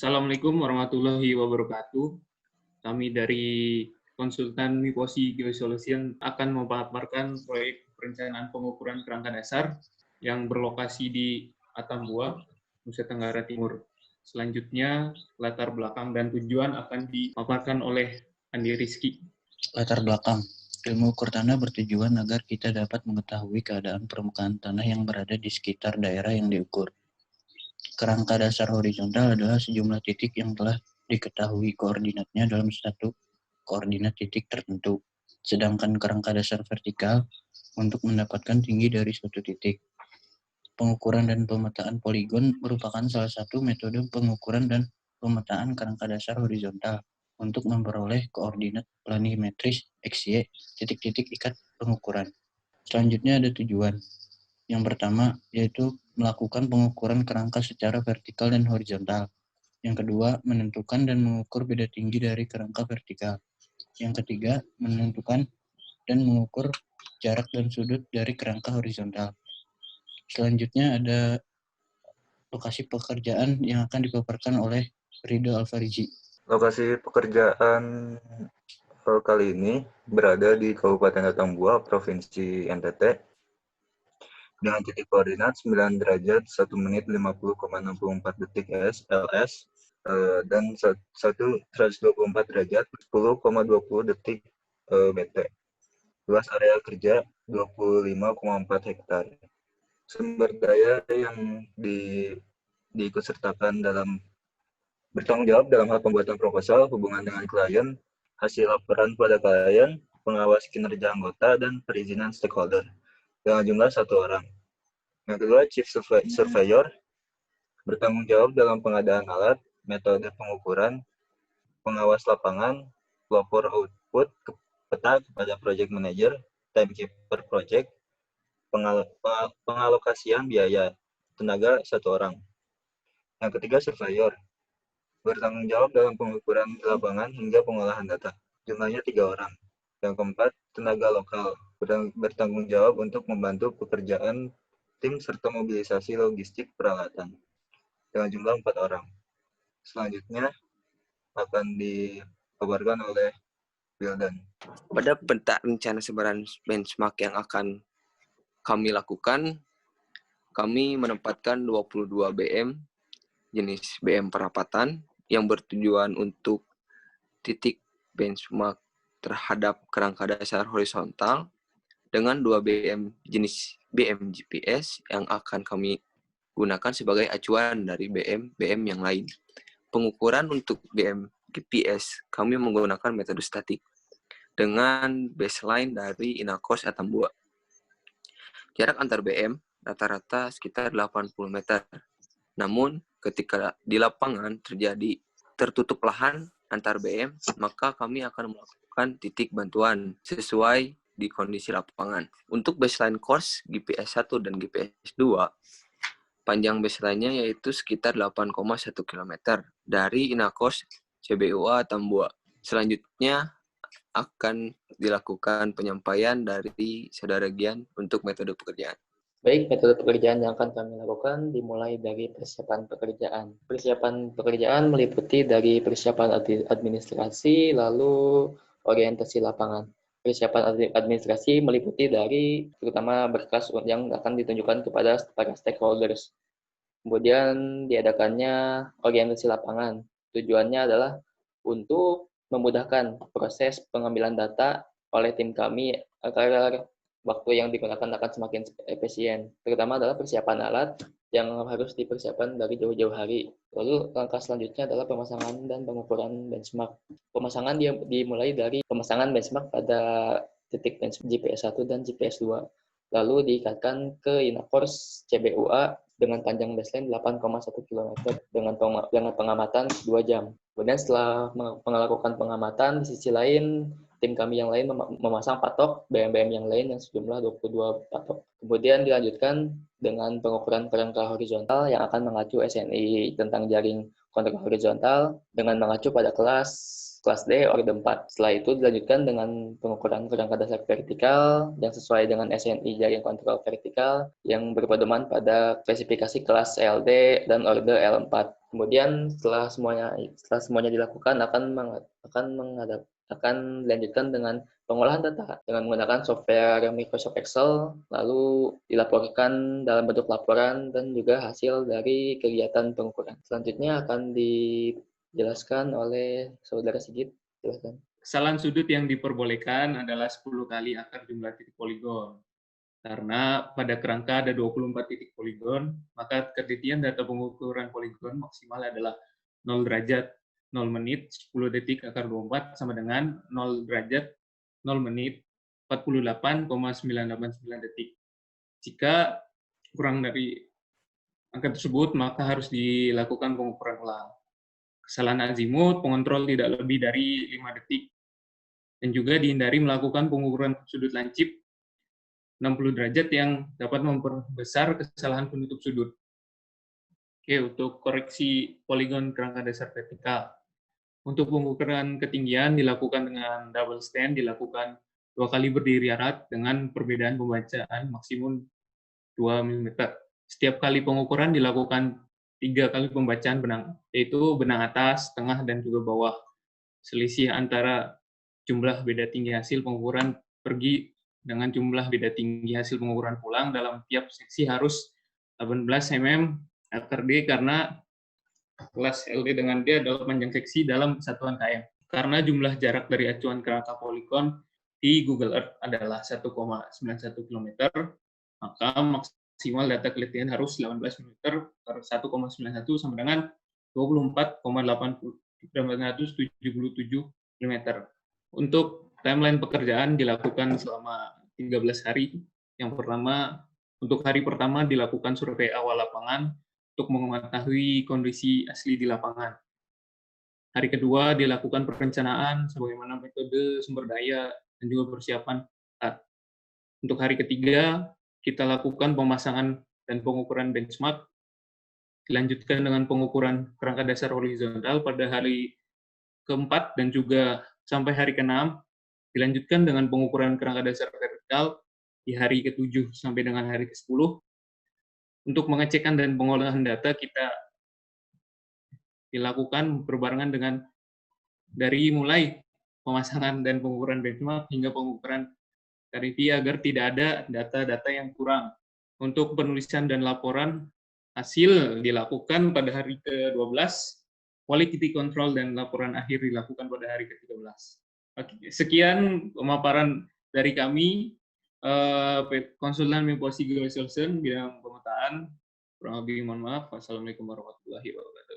Assalamualaikum warahmatullahi wabarakatuh. Kami dari konsultan Miposi Geosolution akan memaparkan proyek perencanaan pengukuran kerangka dasar yang berlokasi di Atambua, Nusa Tenggara Timur. Selanjutnya, latar belakang dan tujuan akan dipaparkan oleh Andi Rizky. Latar belakang. Ilmu ukur tanah bertujuan agar kita dapat mengetahui keadaan permukaan tanah yang berada di sekitar daerah yang diukur. Kerangka dasar horizontal adalah sejumlah titik yang telah diketahui koordinatnya dalam satu koordinat titik tertentu. Sedangkan kerangka dasar vertikal untuk mendapatkan tinggi dari suatu titik. Pengukuran dan pemetaan poligon merupakan salah satu metode pengukuran dan pemetaan kerangka dasar horizontal untuk memperoleh koordinat planimetris XY titik-titik ikat pengukuran. Selanjutnya ada tujuan. Yang pertama yaitu melakukan pengukuran kerangka secara vertikal dan horizontal. Yang kedua, menentukan dan mengukur beda tinggi dari kerangka vertikal. Yang ketiga, menentukan dan mengukur jarak dan sudut dari kerangka horizontal. Selanjutnya ada lokasi pekerjaan yang akan dipaparkan oleh Ridho Alfariji. Lokasi pekerjaan kali ini berada di Kabupaten Atambua, Provinsi NTT, dengan titik koordinat 9 derajat 1 menit 50,64 detik LS dan 124 derajat 10,20 detik BT. Luas area kerja 25,4 hektar. Sumber daya yang diikutsertakan dalam bertanggung jawab dalam hal pembuatan proposal, hubungan dengan klien, hasil laporan pada klien, pengawas kinerja anggota, dan perizinan stakeholder dengan jumlah 1 orang. Yang kedua, Chief Surveyor bertanggung jawab dalam pengadaan alat, metode pengukuran, pengawas lapangan, pelopor output, peta kepada project manager, timekeeper project, pengalokasian biaya, tenaga 1 orang. Yang ketiga, Surveyor bertanggung jawab dalam pengukuran lapangan hingga pengolahan data. Jumlahnya 3 orang. Yang keempat, tenaga lokal bertanggung jawab untuk membantu pekerjaan tim serta mobilisasi logistik peralatan dengan jumlah 4 orang. Selanjutnya akan dipaparkan oleh Wildan. Pada peta rencana sebaran benchmark yang akan kami lakukan, kami menempatkan 22 BM jenis BM perapatan yang bertujuan untuk titik benchmark terhadap kerangka dasar horizontal dengan 2 BM jenis BM GPS yang akan kami gunakan sebagai acuan dari BM yang lain. Pengukuran untuk BM GPS kami menggunakan metode statik dengan baseline dari Inakos Atambua. Jarak antar BM rata-rata sekitar 80 meter. Namun, ketika di lapangan terjadi tertutup lahan antar BM, maka kami akan melakukan titik bantuan sesuai di kondisi lapangan. Untuk baseline course GPS 1 dan GPS 2, panjang baseline-nya yaitu sekitar 8,1 km dari Inakos CBUA Atambua. Selanjutnya akan dilakukan penyampaian dari Saudara Gian untuk metode pekerjaan. Baik, metode pekerjaan yang akan kami lakukan dimulai dari persiapan pekerjaan. Persiapan pekerjaan meliputi dari persiapan administrasi, lalu orientasi lapangan. Persiapan administrasi meliputi dari terutama berkas yang akan ditunjukkan kepada para stakeholders. Kemudian diadakannya orientasi lapangan. Tujuannya adalah untuk memudahkan proses pengambilan data oleh tim kami agar waktu yang digunakan akan semakin efisien. Terutama adalah persiapan alat yang harus dipersiapkan dari jauh-jauh hari. Lalu langkah selanjutnya adalah pemasangan dan pengukuran benchmark. Pemasangan dimulai dari pemasangan benchmark pada titik benchmark GPS 1 dan GPS 2. Lalu diikatkan ke Inakors CBUA dengan panjang baseline 8,1 km dengan pengamatan 2 jam. Kemudian setelah melakukan pengamatan, di sisi lain, tim kami yang lain memasang patok BM-BM yang lain yang sejumlah 22 patok. Kemudian dilanjutkan dengan pengukuran kerangka horizontal yang akan mengacu SNI tentang jaring kontrol horizontal dengan mengacu pada kelas D orde 4. Setelah itu dilanjutkan dengan pengukuran kerangka dasar vertikal yang sesuai dengan SNI jaring kontrol vertikal yang berpedoman pada spesifikasi kelas LD dan orde L4. Kemudian setelah semuanya dilakukan akan dilanjutkan dengan pengolahan data dengan menggunakan software Microsoft Excel, lalu dilaporkan dalam bentuk laporan dan juga hasil dari kegiatan pengukuran. Selanjutnya akan dijelaskan oleh Saudara Sigit. Silakan. Kesalahan sudut yang diperbolehkan adalah 10 kali akar jumlah titik poligon. Karena pada kerangka ada 24 titik poligon, maka ketelitian data pengukuran poligon maksimal adalah 0 derajat 0 menit 10 detik akar 24 sama dengan 0 derajat 0 menit 48,989 detik. Jika kurang dari angka tersebut, maka harus dilakukan pengukuran ulang. Kesalahan azimut, pengontrol tidak lebih dari 5 detik. Dan juga dihindari melakukan pengukuran sudut lancip 60 derajat yang dapat memperbesar kesalahan penutup sudut. Oke, untuk koreksi poligon kerangka dasar vertikal. Untuk pengukuran ketinggian dilakukan dengan double stand, dilakukan 2 kali berdiri rapat dengan perbedaan pembacaan maksimum 2 mm. Setiap kali pengukuran dilakukan 3 kali pembacaan benang, yaitu benang atas, tengah, dan juga bawah. Selisih antara jumlah beda tinggi hasil pengukuran pergi dengan jumlah beda tinggi hasil pengukuran pulang dalam tiap seksi harus 18 mm akar D karena kelas LD dengan D adalah panjang seksi dalam satuan km. Karena jumlah jarak dari acuan kerangka poligon di Google Earth adalah 1,91 km, maka maksimal data kelitian harus 18 mm per 1,91 sama dengan 24,877 mm. Untuk timeline pekerjaan dilakukan selama 13 hari. Yang pertama, untuk hari pertama dilakukan survei awal lapangan untuk mengetahui kondisi asli di lapangan. Hari kedua dilakukan perencanaan sebagaimana metode sumber daya dan juga persiapan. Untuk hari ketiga, kita lakukan pemasangan dan pengukuran benchmark. Dilanjutkan dengan pengukuran kerangka dasar horizontal pada hari keempat dan juga sampai hari ke-6. Dilanjutkan dengan pengukuran kerangka dasar vertikal di hari ke-7 sampai dengan hari ke-10. Untuk pengecekan dan pengolahan data kita dilakukan berbarengan dengan dari mulai pemasangan dan pengukuran benchmark hingga pengukuran KDP agar tidak ada data-data yang kurang. Untuk penulisan dan laporan hasil dilakukan pada hari ke-12, quality control dan laporan akhir dilakukan pada hari ke-13. Sekian pemaparan dari kami, konsultan Miposi Geosolution bidang pemetaan. Kurang lebih mohon maaf. Wassalamualaikum warahmatullahi wabarakatuh.